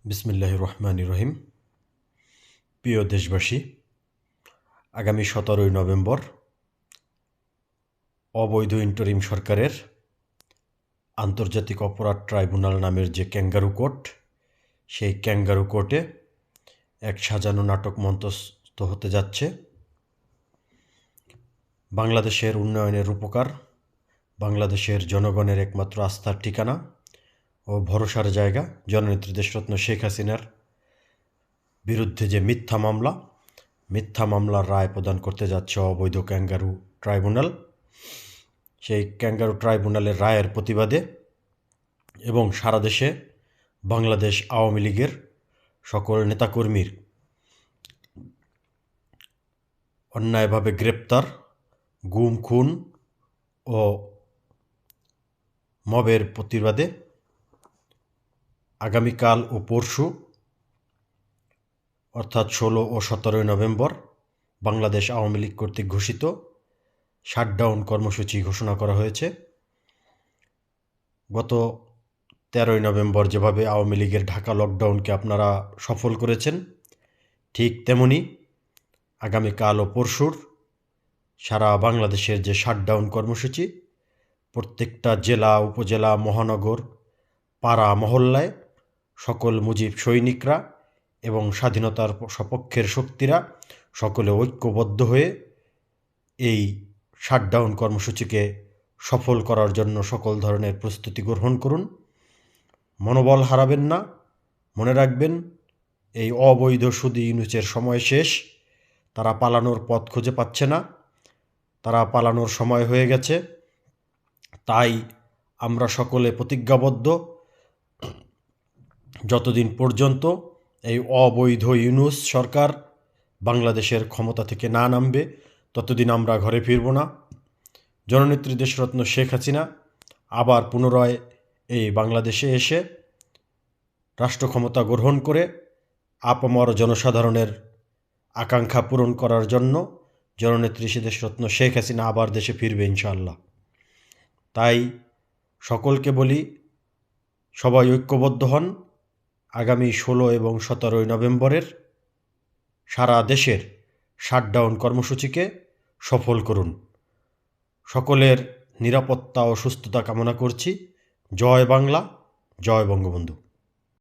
বিসমিল্লাহির রহমানির রহিম। প্রিয় দেশবাসী, আগামী 17ই নভেম্বর অবৈধ ইন্টারিম সরকারের আন্তর্জাতিক অপরাধ ট্রাইব্যুনাল নামের যে ক্যাঙ্গারু কোর্ট, সেই ক্যাঙ্গারু কোর্টে এক সাজানো নাটক মঞ্চস্থ হতে যাচ্ছে। বাংলাদেশের উন্নয়নের রূপকার, বাংলাদেশের জনগণের একমাত্র আস্থার ঠিকানা ও ভরসার জায়গা জননেত্রী দেশরত্ন শেখ হাসিনার বিরুদ্ধে যে মিথ্যা মামলার রায় প্রদান করতে যাচ্ছে অবৈধ ক্যাঙ্গারু ট্রাইব্যুনাল। সেই ক্যাঙ্গারু ট্রাইব্যুনালের রায়ের প্রতিবাদে এবং সারা দেশে বাংলাদেশ আওয়ামী লীগের সকল নেতাকর্মীর অন্যায়ভাবে গ্রেপ্তার, গুম খুন ও মবের প্রতিবাদে আগামীকাল ও পরশু অর্থাৎ 16 ও 17 নভেম্বর বাংলাদেশ আওয়ামী লীগ কর্তৃক ঘোষিত শাটডাউন কর্মসূচি ঘোষণা করা হয়েছে। গত 13 নভেম্বর যেভাবে আওয়ামী লীগের ঢাকা লকডাউনকে আপনারা সফল করেছেন, ঠিক তেমনি আগামীকাল ও পরশুর সারা বাংলাদেশের যে শাটডাউন কর্মসূচি, প্রত্যেকটা জেলা, উপজেলা, মহানগর, পাড়া, মহল্লায় সকল মুজিব সৈনিকরা এবং স্বাধীনতার সপক্ষের শক্তিরা সকলে ঐক্যবদ্ধ হয়ে এই শাটডাউন কর্মসূচিকে সফল করার জন্য সকল ধরনের প্রস্তুতি গ্রহণ করুন। মনোবল হারাবেন না। মনে রাখবেন, এই অবৈধ সুদি ইউনূসের সময় শেষ। তারা পালানোর পথ খুঁজে পাচ্ছে না, তারা পালানোর সময় হয়ে গেছে। তাই আমরা সকলে প্রতিজ্ঞাবদ্ধ, যতদিন পর্যন্ত এই অবৈধ ইউনূস সরকার বাংলাদেশের ক্ষমতা থেকে না নামবে, ততদিন আমরা ঘরে ফিরব না। জননেত্রী দেশরত্ন শেখ হাসিনা আবার পুনরায় এই বাংলাদেশে এসে রাষ্ট্র ক্ষমতা গ্রহণ করে আপামর জনসাধারণের আকাঙ্ক্ষা পূরণ করার জন্য জননেত্রী দেশরত্ন শেখ হাসিনা আবার দেশে ফিরবে ইনশাআল্লাহ। তাই সকলকে বলি, সবাই ঐক্যবদ্ধ হন। আগামী 16 এবং 17 নভেম্বরের সারা দেশের শাটডাউন কর্মসূচিকে সফল করুন। সকলের নিরাপত্তা ও সুস্থতা কামনা করছি। জয় বাংলা, জয় বঙ্গবন্ধু।